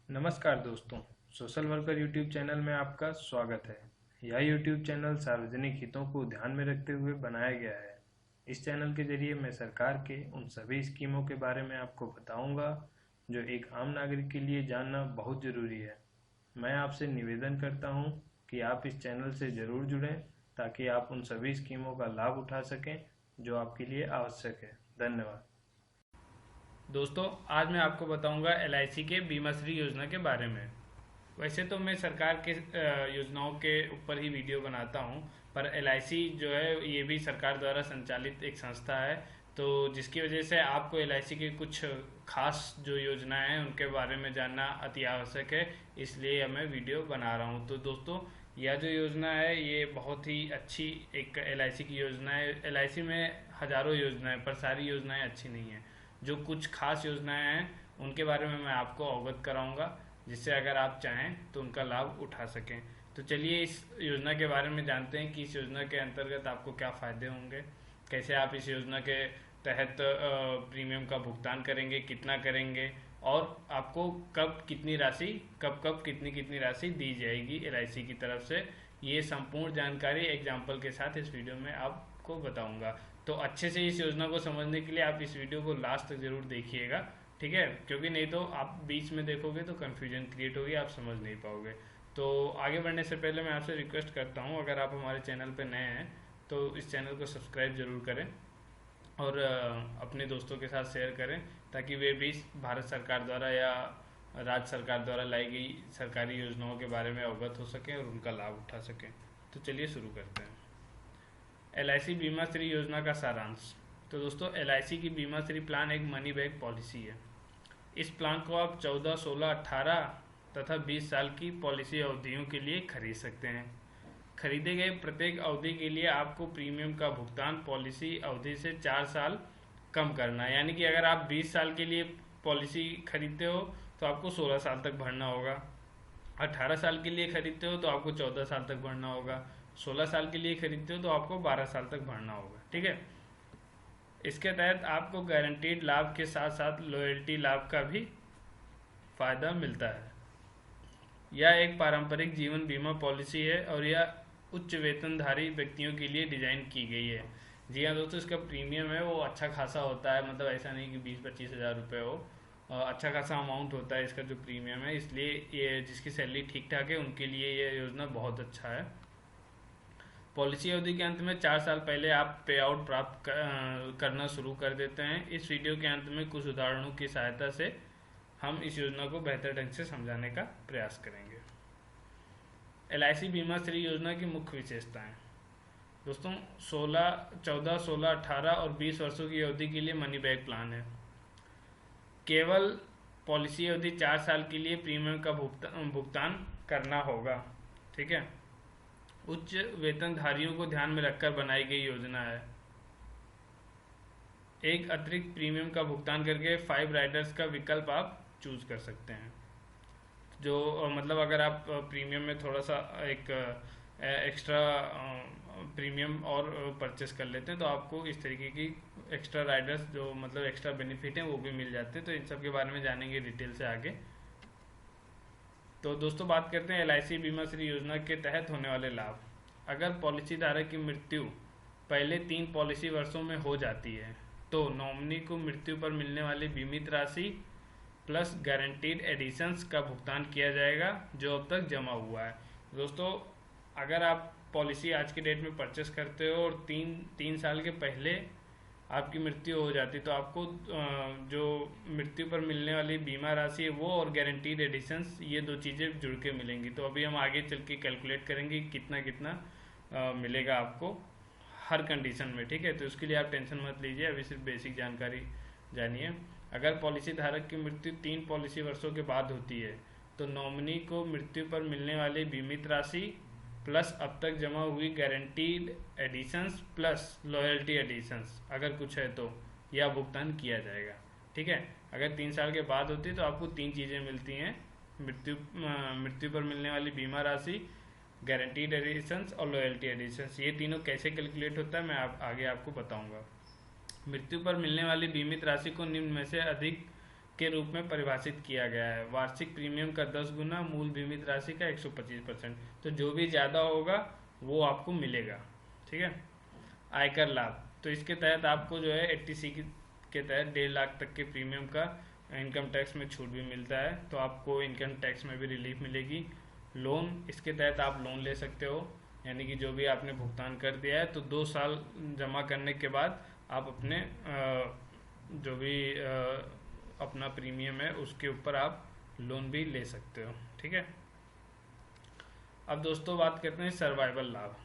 नमस्कार दोस्तों, social worker YouTube channel में आपका स्वागत है। यह यूट्यूब चैनल सार्वजनिक हितों को ध्यान में रखते हुए बनाया गया है। इस चैनल के जरिए मैं सरकार के उन सभी स्कीमों के बारे में आपको बताऊंगा जो एक आम नागरिक के लिए जानना बहुत ज़रूरी है। मैं आपसे निवेदन करता हूं कि आप इस चैनल से ज़रूर जुड़ें ताकि आप उन सभी स्कीमों का लाभ उठा सकें जो आपके लिए आवश्यक है। धन्यवाद। दोस्तों, आज मैं आपको बताऊंगा एलआईसी के बीमा श्री योजना के बारे में। वैसे तो मैं सरकार के योजनाओं के ऊपर ही वीडियो बनाता हूं, पर एलआईसी जो है ये भी सरकार द्वारा संचालित एक संस्था है, तो जिसकी वजह से आपको एलआईसी के कुछ खास जो योजनाएं हैं उनके बारे में जानना अति आवश्यक है, इसलिए मैं वीडियो बना रहा हूं। तो दोस्तों, यह जो योजना है ये बहुत ही अच्छी एक एलआईसी की योजना है। एलआईसी में हजारों योजनाएं, पर सारी योजनाएं अच्छी नहीं हैं। जो कुछ खास योजनाएं हैं उनके बारे में मैं आपको अवगत कराऊंगा, जिससे अगर आप चाहें तो उनका लाभ उठा सकें। तो चलिए इस योजना के बारे में जानते हैं कि इस योजना के अंतर्गत आपको क्या फ़ायदे होंगे, कैसे आप इस योजना के तहत प्रीमियम का भुगतान करेंगे, कितना करेंगे, और आपको कब कितनी राशि, कब कब कितनी कितनी राशि दी जाएगी एलआईसी की तरफ से। ये संपूर्ण जानकारी एग्जाम्पल के साथ इस वीडियो में आपको बताऊंगा। तो अच्छे से इस योजना को समझने के लिए आप इस वीडियो को लास्ट तक जरूर देखिएगा, ठीक है, क्योंकि नहीं तो आप बीच में देखोगे तो कन्फ्यूजन क्रिएट होगी, आप समझ नहीं पाओगे। तो आगे बढ़ने से पहले मैं आपसे रिक्वेस्ट करता हूँ, अगर आप हमारे चैनल पर नए हैं तो इस चैनल को सब्सक्राइब जरूर करें और अपने दोस्तों के साथ शेयर करें, ताकि वे भी भारत सरकार द्वारा या राज्य सरकार द्वारा लाई गई सरकारी योजनाओं के बारे में अवगत हो सकें और उनका लाभ उठा सकें। तो चलिए शुरू करते हैं। एलआईसी बीमा श्री योजना का सारांश। तो दोस्तों, एलआईसी की बीमा श्री प्लान एक मनी बैक पॉलिसी है। इस प्लान को आप 14, 16, 18 तथा 20 साल की पॉलिसी अवधियों के लिए खरीद सकते हैं। खरीदे गए प्रत्येक अवधि के लिए आपको प्रीमियम का भुगतान पॉलिसी अवधि से 4 साल कम करना है। यानी कि अगर आप 20 साल के लिए पॉलिसी खरीदते हो तो आपको 16 साल तक भरना होगा, 18 साल के लिए खरीदते हो तो आपको 14 साल तक भरना होगा, 16 साल के लिए खरीदते हो तो आपको 12 साल तक भरना होगा, ठीक है। इसके तहत आपको गारंटीड लाभ के साथ साथ लॉयल्टी लाभ का भी फायदा मिलता है। यह एक पारंपरिक जीवन बीमा पॉलिसी है और यह उच्च वेतनधारी व्यक्तियों के लिए डिजाइन की गई है। जी हाँ दोस्तों, इसका प्रीमियम है वो अच्छा खासा होता है, मतलब ऐसा नहीं कि 20-25 हज़ार रुपये हो, अच्छा खासा अमाउंट होता है इसका जो प्रीमियम है। इसलिए ये जिसकी सैलरी ठीक ठाक है उनके लिए ये योजना बहुत अच्छा है। पॉलिसी अवधि के अंत में 4 साल पहले आप पे आउट प्राप्त करना शुरू कर देते हैं। इस वीडियो के अंत में कुछ उदाहरणों की सहायता से हम इस योजना को बेहतर ढंग से समझाने का प्रयास करेंगे। एलआईसी बीमा श्री योजना की मुख्य विशेषताएं। दोस्तों, 14, 16, 18 और 20 वर्षों की अवधि के लिए मनी बैक प्लान है। केवल पॉलिसी अवधि 4 साल के लिए प्रीमियम का भुगतान करना होगा, ठीक है। उच्च वेतनधारियों को ध्यान में रखकर बनाई गई योजना है। एक अतिरिक्त प्रीमियम का भुगतान करके 5 राइडर्स का विकल्प आप चूज कर सकते हैं। जो मतलब अगर आप प्रीमियम में थोड़ा सा एक एक्स्ट्रा प्रीमियम और परचेस कर लेते हैं तो आपको इस तरीके की एक्स्ट्रा राइडर्स जो मतलब एक्स्ट्रा बेनिफिट हैं वो भी मिल जाते हैं। तो इन सब के बारे में जानेंगे डिटेल से आगे। तो दोस्तों, बात करते हैं एलआईसी बीमा श्री योजना के तहत होने वाले लाभ। अगर पॉलिसी धारक की मृत्यु पहले 3 पॉलिसी वर्षों में हो जाती है तो नॉमिनी को मृत्यु पर मिलने वाली बीमित राशि प्लस गारंटीड एडिशंस का भुगतान किया जाएगा जो अब तक जमा हुआ है। दोस्तों, अगर आप पॉलिसी आज के डेट में परचेस करते हो और तीन साल के पहले आपकी मृत्यु हो जाती तो आपको जो मृत्यु पर मिलने वाली बीमा राशि है वो और गारंटीड एडिशंस, ये 2 चीज़ें जुड़ के मिलेंगी। तो अभी हम आगे चल के कैलकुलेट करेंगे कितना कितना मिलेगा आपको हर कंडीशन में, ठीक है। तो उसके लिए आप टेंशन मत लीजिए, अभी सिर्फ बेसिक जानकारी जानिए। अगर पॉलिसी धारक की मृत्यु 3 पॉलिसी वर्षों के बाद होती है तो नॉमिनी को मृत्यु पर मिलने वाली बीमित राशि प्लस अब तक जमा हुई guaranteed additions plus loyalty additions अगर कुछ है तो यह भुगतान किया जाएगा, ठीक है। अगर 3 साल के बाद होती है तो आपको 3 चीज़ें मिलती हैं, मृत्यु पर मिलने वाली बीमा राशि, गारंटीड एडिशंस और लॉयल्टी एडिशंस। ये तीनों कैसे कैलकुलेट होता है मैं आगे आपको बताऊंगा। मृत्यु पर मिलने वाली बीमित राशि को निम्न में से अधिक के रूप में परिभाषित किया गया है। वार्षिक प्रीमियम का 10 गुना मूल बीमित राशि का 125%। तो जो भी ज़्यादा होगा वो आपको मिलेगा। ठीक है। आयकर लाभ, तो इसके तहत आपको जो है 80C के तहत 1.5 लाख तक के प्रीमियम का इनकम टैक्स में छूट भी मिलता है, तो आपको इनकम टैक्स में भी रिलीफ मिलेगी। लोन, इसके तहत आप लोन ले सकते हो, यानी कि जो भी आपने भुगतान कर दिया है तो 2 साल जमा करने के बाद आप अपने जो भी अपना प्रीमियम है उसके ऊपर आप लोन भी ले सकते हो। ठीक है। अब दोस्तों बात करते हैं सर्वाइवल लाभ।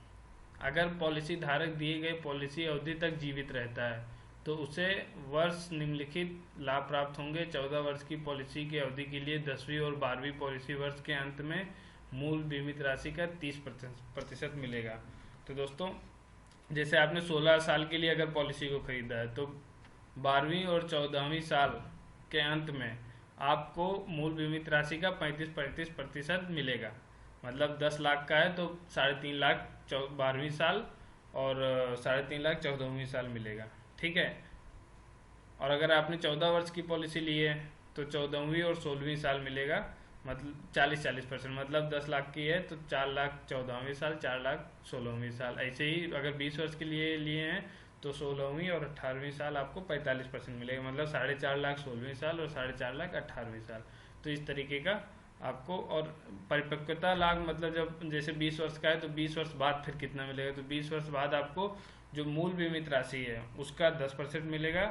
अगर पॉलिसी धारक दिए गए पॉलिसी अवधि तक जीवित रहता है तो उसे वर्ष निम्नलिखित लाभ प्राप्त होंगे। 14 वर्ष की पॉलिसी की अवधि के लिए 10वीं और 12वीं पॉलिसी वर्ष के अंत में मूल बीमित राशि का 30% मिलेगा। तो दोस्तों जैसे आपने 16 साल के लिए अगर पॉलिसी को खरीदा है तो 12वीं और 14वीं साल के अंत में आपको मूल बीमित राशि का 35% मिलेगा। मतलब 10 लाख का है तो 3.5 लाख 12वीं साल और 3.5 लाख 14वीं साल मिलेगा। ठीक है। और अगर आपने 14 वर्ष की पॉलिसी ली है तो 14वीं और 16वीं साल मिलेगा, मतलब 40% मतलब 10 लाख की है तो 4 लाख 14वीं साल, 4 लाख 16वीं साल। ऐसे ही अगर 20 वर्ष के लिए लिए हैं तो 16वीं और 18वीं साल आपको 45% मिलेगा, मतलब 4.5 लाख 16वीं साल और 4.5 लाख 18वीं साल। तो इस तरीके का आपको। और परिपक्वता लाभ मतलब जब जैसे 20 वर्ष का है तो 20 वर्ष बाद फिर कितना मिलेगा, तो 20 वर्ष बाद आपको जो मूल बीमित राशि है उसका 10% मिलेगा।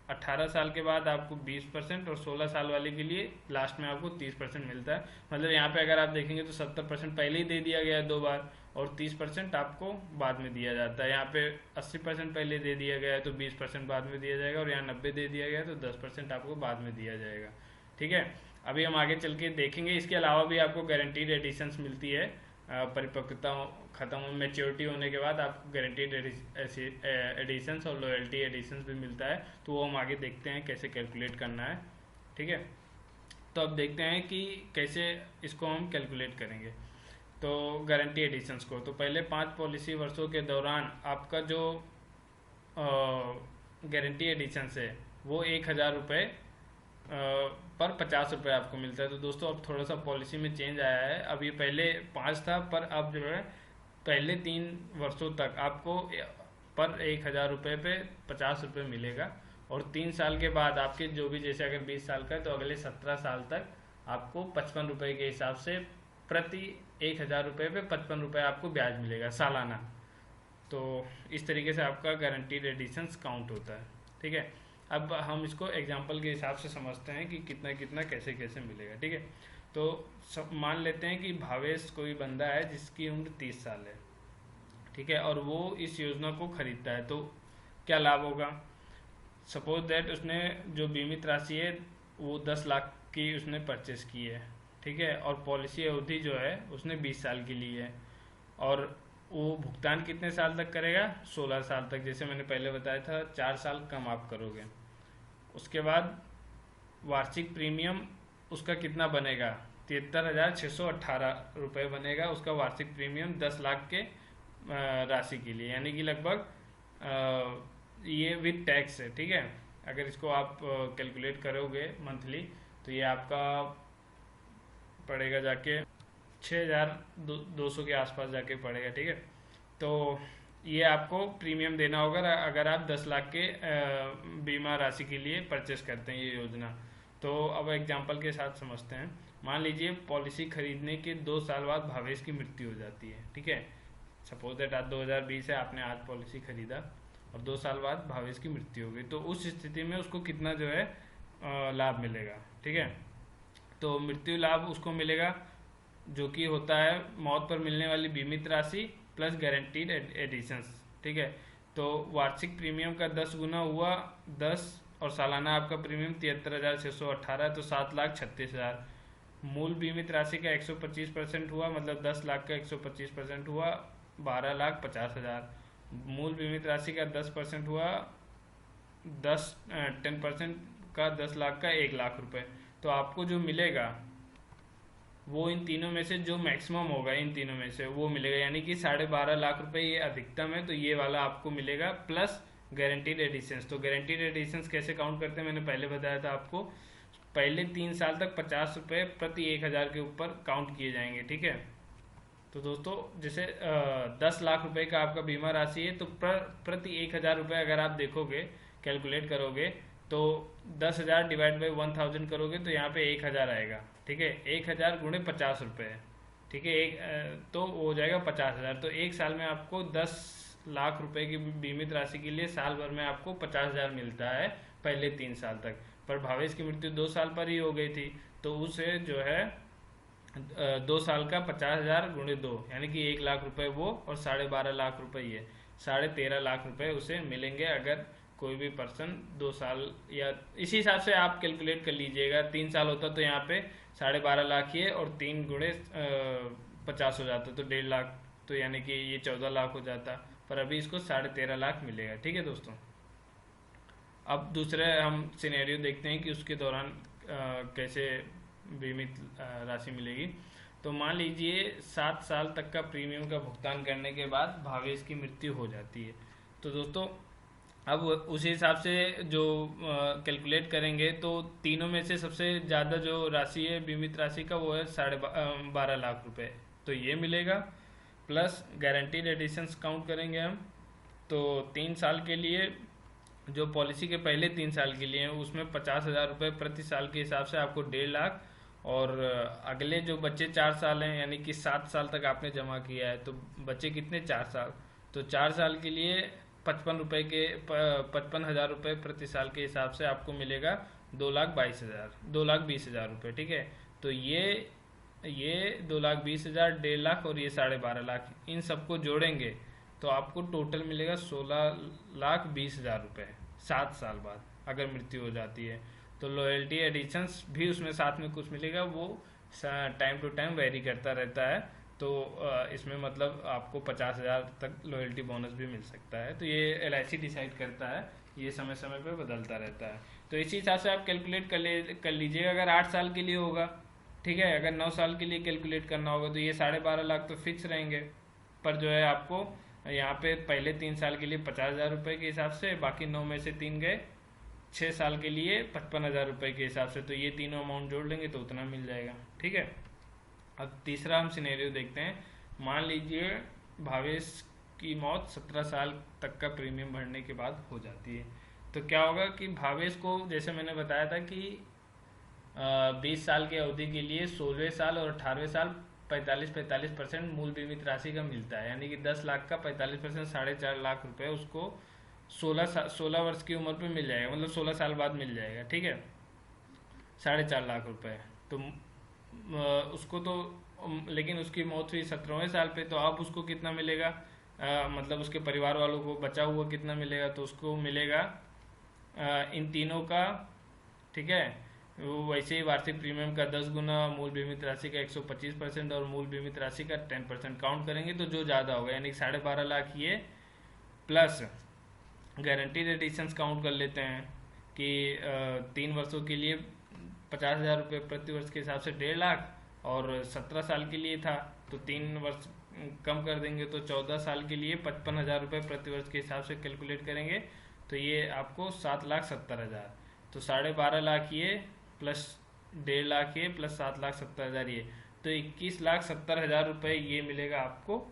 18 साल के बाद आपको 20% और 16 साल वाले के लिए लास्ट में आपको 30% मिलता है। मतलब यहाँ पे अगर आप देखेंगे तो 70% पहले ही दे दिया गया है 2 बार और 30% आपको बाद में दिया जाता है। यहाँ पे 80% पहले दे दिया गया है तो 20% बाद में दिया जाएगा, और यहाँ 90 दे दिया गया है तो 10% आपको बाद में दिया जाएगा। ठीक है। अभी हम आगे चल के देखेंगे। इसके अलावा भी आपको गारंटीड एडिशंस मिलती है। परिपक्वता खत्म मैच्योरिटी होने के बाद आपको गारंटीड एडिशंस और लॉयल्टी एडिशंस भी मिलता है, तो वो हम आगे देखते हैं कैसे कैलकुलेट करना है। ठीक है। तो अब देखते हैं कि कैसे इसको हम कैलकुलेट करेंगे। तो गारंटी एडिशंस को तो पहले 5 पॉलिसी वर्षों के दौरान आपका जो गारंटी एडिशंस है वो 1,000 रुपये पर 50 रुपये आपको मिलता है। तो दोस्तों अब थोड़ा सा पॉलिसी में चेंज आया है। अब ये पहले 5 था, पर अब जो है पहले 3 वर्षों तक आपको पर 1,000 रुपये पे 50 रुपये मिलेगा, और 3 साल के बाद आपके जो भी, जैसे अगर 20 साल का है तो अगले 17 साल तक आपको 55 रुपये के हिसाब से प्रति 1,000 रुपये पे 55 रुपये आपको ब्याज मिलेगा सालाना। तो इस तरीके से आपका गारंटीड एडिशंस काउंट होता है। ठीक है। अब हम इसको एग्जांपल के हिसाब से समझते हैं कि कितना कितना कैसे कैसे मिलेगा। ठीक है। तो मान लेते हैं कि भावेश कोई बंदा है जिसकी उम्र 30 साल है। ठीक है। और वो इस योजना को खरीदता है, तो क्या लाभ होगा। सपोज दैट उसने जो बीमित राशि है वो 10 लाख की उसने परचेस की है। ठीक है। और पॉलिसी अवधि जो है उसने 20 साल की ली है, और वो भुगतान कितने साल तक करेगा, 16 साल तक। जैसे मैंने पहले बताया था 4 साल कम आप करोगे। उसके बाद वार्षिक प्रीमियम उसका कितना बनेगा, 73,618 रुपये बनेगा उसका वार्षिक प्रीमियम 10 लाख के राशि के लिए, यानी कि लगभग ये विद टैक्स है। ठीक है। अगर इसको आप कैलकुलेट करोगे मंथली तो ये आपका पड़ेगा जाके 6,200 के आसपास जाके पड़ेगा। ठीक है। तो ये आपको प्रीमियम देना होगा अगर आप 10 लाख के बीमा राशि के लिए परचेस करते हैं ये योजना। तो अब एग्जांपल के साथ समझते हैं। मान लीजिए पॉलिसी खरीदने के 2 साल बाद भावेश की मृत्यु हो जाती है। ठीक है। सपोज दैट आज 2020 है, आपने आज पॉलिसी खरीदा और 2 साल बाद भावेश की मृत्यु हो गई, तो उस स्थिति में उसको कितना जो है लाभ मिलेगा। ठीक है। तो मृत्यु लाभ उसको मिलेगा जो कि होता है मौत पर मिलने वाली बीमित राशि प्लस गारंटीड एडिशंस। ठीक है। तो वार्षिक प्रीमियम का 10 गुना हुआ 10, और सालाना आपका प्रीमियम 73,618 तो 7,36,000। मूल बीमित राशि का 125% हुआ, मतलब 10 लाख का 125% हुआ 12,50,000। मूल बीमित राशि का 10% हुआ 10% का 10 लाख का 1 लाख रुपए। तो आपको जो मिलेगा वो इन तीनों में से जो मैक्सिमम होगा, इन तीनों में से वो मिलेगा, यानी कि 12.5 लाख रुपए ये अधिकतम है, तो ये वाला आपको मिलेगा प्लस गारंटीड एडिशंस। तो गारंटीड एडिशंस कैसे काउंट करते हैं मैंने पहले बताया था आपको। पहले 3 साल तक 50 रुपये प्रति 1,000 के ऊपर काउंट किए जाएंगे। ठीक है, तो दोस्तों जैसे 10 लाख रुपए का आपका बीमा राशि है, तो प्रति 1,000 रुपये अगर आप देखोगे, कैलकुलेट करोगे, तो 10,000 डिवाइड बाई 1,000 करोगे तो यहाँ पे 1,000 आएगा। ठीक है, 1,000 गुणे 50 रुपये। ठीक है, तो वो हो जाएगा 50,000। तो एक साल में आपको 10 लाख रुपए की बीमित राशि के लिए साल भर में आपको 50,000 मिलता है पहले 3 साल तक। पर भावेश की मृत्यु 2 साल पर ही हो गई थी, तो उसे जो है 2 साल का 50,000 गुणे 2 यानी कि 1 लाख रुपए वो, और 12.5 लाख रुपए ये, 13.5 लाख रुपए उसे मिलेंगे अगर कोई भी पर्सन 2 साल, या इसी हिसाब से आप कैलकुलेट कर लीजिएगा। 3 साल होता तो यहाँ पे 12.5 लाख ये, और 3 गुणे 50 हो जाता तो 1.5 लाख, तो यानी कि ये 14 लाख हो जाता। पर अभी इसको 13.5 लाख मिलेगा। ठीक है दोस्तों, अब दूसरे हम सिनेरियो देखते हैं कि उसके दौरान कैसे बीमित राशि मिलेगी। तो मान लीजिए 7 साल तक का प्रीमियम का भुगतान करने के बाद भावेश की मृत्यु हो जाती है। तो दोस्तों अब उसी हिसाब से जो कैलकुलेट करेंगे, तो तीनों में से सबसे ज़्यादा जो राशि है बीमित राशि का, वो है 12.5 लाख रुपए, तो ये मिलेगा। प्लस गारंटीड एडिशंस काउंट करेंगे हम, तो 3 साल के लिए जो पॉलिसी के पहले 3 साल के लिए हैं उसमें 50,000 रुपये प्रति साल के हिसाब से आपको 1.5 लाख, और अगले जो बच्चे 4 साल हैं, यानी कि 7 साल तक आपने जमा किया है, तो बच्चे कितने 4 साल, तो 4 साल के लिए 55,000 रुपये प्रति साल के हिसाब से आपको मिलेगा 2,20,000 रुपये। ठीक है, तो ये 2,20,000, 1.5 लाख और ये 12.5 लाख, इन सबको जोड़ेंगे तो आपको टोटल मिलेगा 16,20,000 रुपये 7 साल बाद अगर मृत्यु हो जाती है। तो लॉयल्टी एडिशंस भी उसमें साथ में कुछ मिलेगा, वो टाइम टू टाइम वेरी करता रहता है, तो इसमें मतलब आपको 50,000 तक लॉयल्टी बोनस भी मिल सकता है। तो ये LIC डिसाइड करता है, ये समय समय पे बदलता रहता है। तो इसी हिसाब से आप कैलकुलेट कर लीजिएगा। अगर 8 साल के लिए होगा, ठीक है, अगर 9 साल के लिए कैलकुलेट करना होगा तो ये 12.5 लाख तो फिक्स रहेंगे, पर जो है आपको यहाँ पे पहले 3 साल के लिए 50,000 रुपये के हिसाब से, बाकी 9 में से 3 गए, 6 साल के लिए 55,000 रुपये के हिसाब से, तो ये तीनों अमाउंट जोड़ लेंगे तो उतना मिल जाएगा। ठीक है, अब तीसरा हम सिनेरियो देखते हैं। मान लीजिए भावेश की मौत 17 साल तक का प्रीमियम भरने के बाद हो जाती है, तो क्या होगा कि भावेश को, जैसे मैंने बताया था कि 20 साल की अवधि के लिए 16वें साल और 18वें साल 45% मूल बीमित राशि का मिलता है, यानी कि 10 लाख का 45% 4.5 लाख रुपए उसको 16 वर्ष की उम्र पे मिल जाएगा, मतलब 16 साल बाद मिल जाएगा। ठीक है, 4.5 लाख रुपए। तो उसको तो, लेकिन उसकी मौत हुई 17वें साल पे, तो अब उसको कितना मिलेगा, मतलब उसके परिवार वालों को बचा हुआ कितना मिलेगा, तो उसको मिलेगा इन तीनों का, ठीक है, वो वैसे ही वार्षिक प्रीमियम का 10 गुना, मूल बीमित राशि का 125% और मूल बीमित राशि का 10% काउंट करेंगे तो जो ज़्यादा होगा, यानी 12.5 लाख ये, प्लस गारंटीड एडिशंस काउंट कर लेते हैं कि 3 वर्षों के लिए 50,000 रुपये प्रति वर्ष के हिसाब से 1.5 लाख, और 17 साल के लिए था तो 3 वर्ष कम कर देंगे तो 14 साल के लिए 55,000 रुपये प्रति वर्ष के हिसाब से कैलकुलेट करेंगे तो ये आपको 7,70,000, तो 12.5 लाख ये प्लस 1.5 लाख ये प्लस 7,70,000 ये, तो 21,70,000 रुपये ये मिलेगा आपको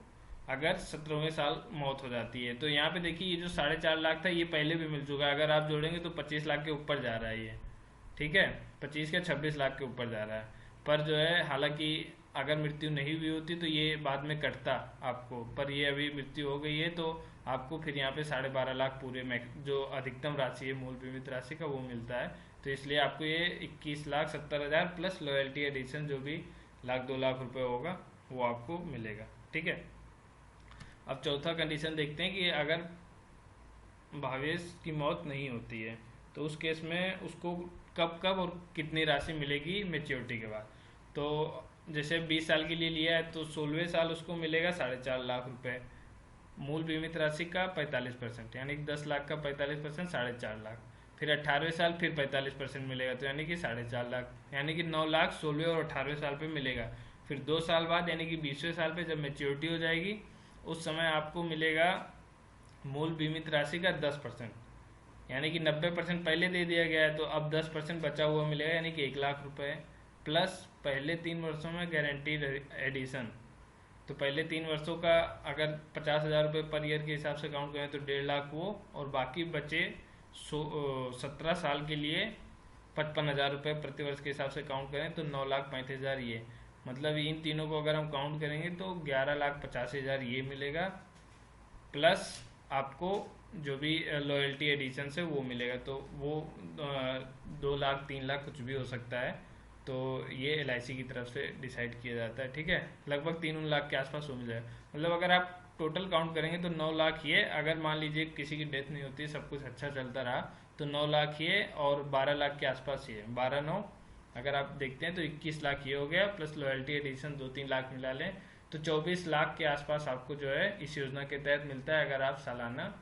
अगर 17वें साल मौत हो जाती है। तो यहाँ पे देखिए ये जो 4.5 लाख था ये पहले भी मिल चुका है, अगर आप जोड़ेंगे तो 25 लाख के ऊपर जा रहा है ये, ठीक है, 25 के 26 लाख के ऊपर जा रहा है। पर जो है हालांकि अगर मृत्यु नहीं हुई होती तो ये बाद में कटता आपको, पर ये अभी मृत्यु हो गई है तो आपको फिर यहाँ पे 12.5 लाख पूरे में जो अधिकतम राशि है मूल बीमित राशि का वो मिलता है। तो इसलिए आपको ये 21,70,000 प्लस लॉयल्टी एडिशन जो भी 1,02 लाख रुपए होगा वो आपको मिलेगा। ठीक है, अब चौथा कंडीशन देखते हैं कि अगर भावेश की मौत नहीं होती है तो उस केस में उसको कब कब और कितनी राशि मिलेगी मैच्योरिटी के बाद। तो जैसे 20 साल के लिए लिया है तो 16वें साल उसको मिलेगा 4.5 लाख रुपए, मूल बीमित राशि का 45%, यानी कि 10 लाख का 45% 4.5 लाख, फिर 18वें साल फिर 45% मिलेगा तो यानी कि 4.5 लाख, यानी कि 9 लाख 16वें और 18वें साल पे मिलेगा। फिर 2 साल बाद यानी कि 20वें साल पे जब मैच्योरिटी हो जाएगी उस समय आपको मिलेगा मूल बीमित राशि का 10%, यानी कि 90% पहले दे दिया गया है, तो अब 10% बचा हुआ मिलेगा, यानी कि 1 लाख रुपए प्लस पहले 3 वर्षों में गारंटीड एडिशन। तो पहले 3 वर्षों का अगर 50,000 रुपये पर ईयर के हिसाब से काउंट करें तो 1.5 लाख वो, और बाकी बचे 17 साल के लिए 55,000 रुपये प्रति वर्ष के हिसाब से काउंट करें तो 9,35,000 ये। मतलब इन तीनों को अगर हम काउंट करेंगे तो 11,85,000 ये मिलेगा, प्लस आपको जो भी लॉयल्टी एडिशन से वो मिलेगा, तो वो 2 लाख 3 लाख कुछ भी हो सकता है। तो ये LIC की तरफ से डिसाइड किया जाता है, ठीक है। लगभग 3 लाख के आसपास हो जाएगा। मतलब अगर आप टोटल काउंट करेंगे तो 9 लाख ये, अगर मान लीजिए किसी की डेथ नहीं होती, सब कुछ अच्छा चलता रहा, तो 9 लाख ये और 12 लाख के आसपास ये, 12 9 अगर आप देखते हैं तो 21 लाख ये हो गया, प्लस लॉयल्टी एडिशन 2-3 लाख मिला लें तो 24 लाख के आसपास आपको जो है इस योजना के तहत मिलता है, अगर आप सालाना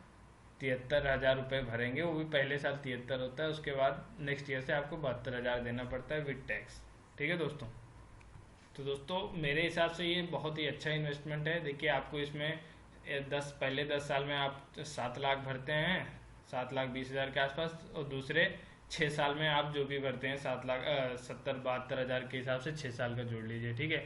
73,000 रुपये भरेंगे। वो भी पहले साल 73 होता है, उसके बाद नेक्स्ट ईयर से आपको 72,000 देना पड़ता है विद टैक्स, ठीक है दोस्तों। तो दोस्तों मेरे हिसाब से ये बहुत ही अच्छा इन्वेस्टमेंट है। देखिए आपको इसमें पहले 10 साल में आप 7 लाख भरते हैं, 7,20,000 के आसपास, और दूसरे 6 साल में आप जो भी भरते हैं 7,70,72,000 के हिसाब से 6 साल का जोड़ लीजिए, ठीक है।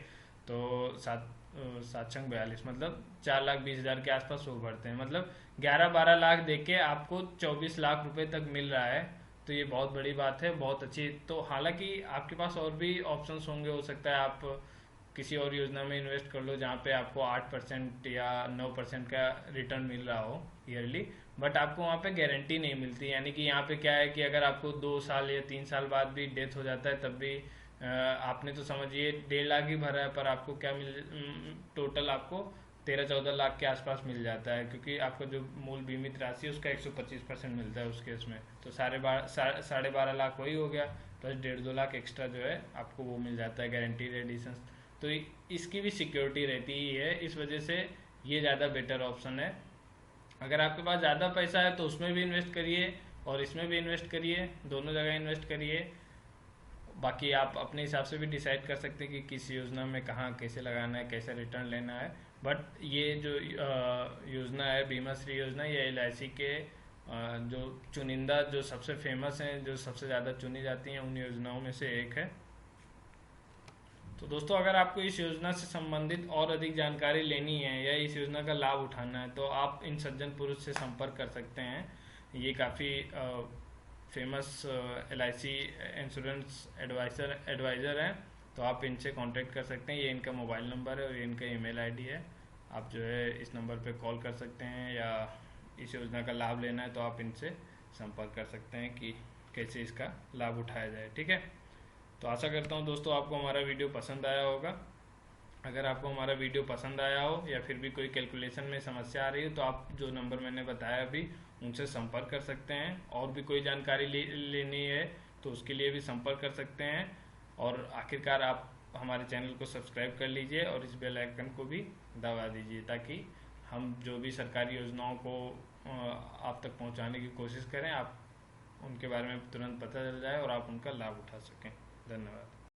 तो 7×42 मतलब 4,20,000 के आसपास वो भरते हैं। मतलब 11-12 लाख देके आपको 24 लाख रुपए तक मिल रहा है, तो ये बहुत बड़ी बात है, बहुत अच्छी। तो हालांकि आपके पास और भी ऑप्शंस होंगे, हो सकता है आप किसी और योजना में इन्वेस्ट कर लो जहाँ पे आपको 8% या 9% का रिटर्न मिल रहा हो ईयरली, बट आपको वहाँ पे गारंटी नहीं मिलती। यानी कि यहाँ पे क्या है कि अगर आपको 2 साल या 3 साल बाद भी डेथ हो जाता है तब भी आपने तो समझिए 1.5 लाख ही भरा है, पर आपको क्या टोटल आपको 13-14 लाख के आसपास मिल जाता है, क्योंकि आपका जो मूल बीमित राशि है उसका 125% मिलता है उस केस में। तो 12.5 लाख वही हो गया, प्लस 1.5-2 लाख एक्स्ट्रा जो है आपको वो मिल जाता है गारंटीड एडिशन। तो इसकी भी सिक्योरिटी रहती ही है, इस वजह से ये ज़्यादा बेटर ऑप्शन है। अगर आपके पास ज़्यादा पैसा है तो उसमें भी इन्वेस्ट करिए और इसमें भी इन्वेस्ट करिए, दोनों जगह इन्वेस्ट करिए। बाकी आप अपने हिसाब से भी डिसाइड कर सकते हैं कि किस योजना में कहाँ कैसे लगाना है, कैसे रिटर्न लेना है। बट ये जो योजना है बीमा श्री योजना, ये LIC के जो चुनिंदा, जो सबसे फेमस हैं, जो सबसे ज़्यादा चुनी जाती हैं उन योजनाओं में से एक है। तो दोस्तों अगर आपको इस योजना से संबंधित और अधिक जानकारी लेनी है या इस योजना का लाभ उठाना है तो आप इन सज्जन पुरुष से संपर्क कर सकते हैं। ये काफ़ी फेमस LIC इंश्योरेंस एडवाइज़र हैं, तो आप इनसे कांटेक्ट कर सकते हैं। ये इनका मोबाइल नंबर है और ये इनका ईमेल ID है। आप जो है इस नंबर पे कॉल कर सकते हैं, या इस योजना का लाभ लेना है तो आप इनसे संपर्क कर सकते हैं कि कैसे इसका लाभ उठाया जाए, ठीक है। तो आशा करता हूँ दोस्तों आपको हमारा वीडियो पसंद आया होगा। अगर आपको हमारा वीडियो पसंद आया हो या फिर भी कोई कैलकुलेशन में समस्या आ रही हो तो आप जो नंबर मैंने बताया अभी उनसे संपर्क कर सकते हैं। और भी कोई जानकारी लेनी है तो उसके लिए भी संपर्क कर सकते हैं। और आखिरकार आप हमारे चैनल को सब्सक्राइब कर लीजिए और इस बेल आइकन को भी दबा दीजिए, ताकि हम जो भी सरकारी योजनाओं को आप तक पहुंचाने की कोशिश करें, आप उनके बारे में तुरंत पता चल जाए और आप उनका लाभ उठा सकें। धन्यवाद।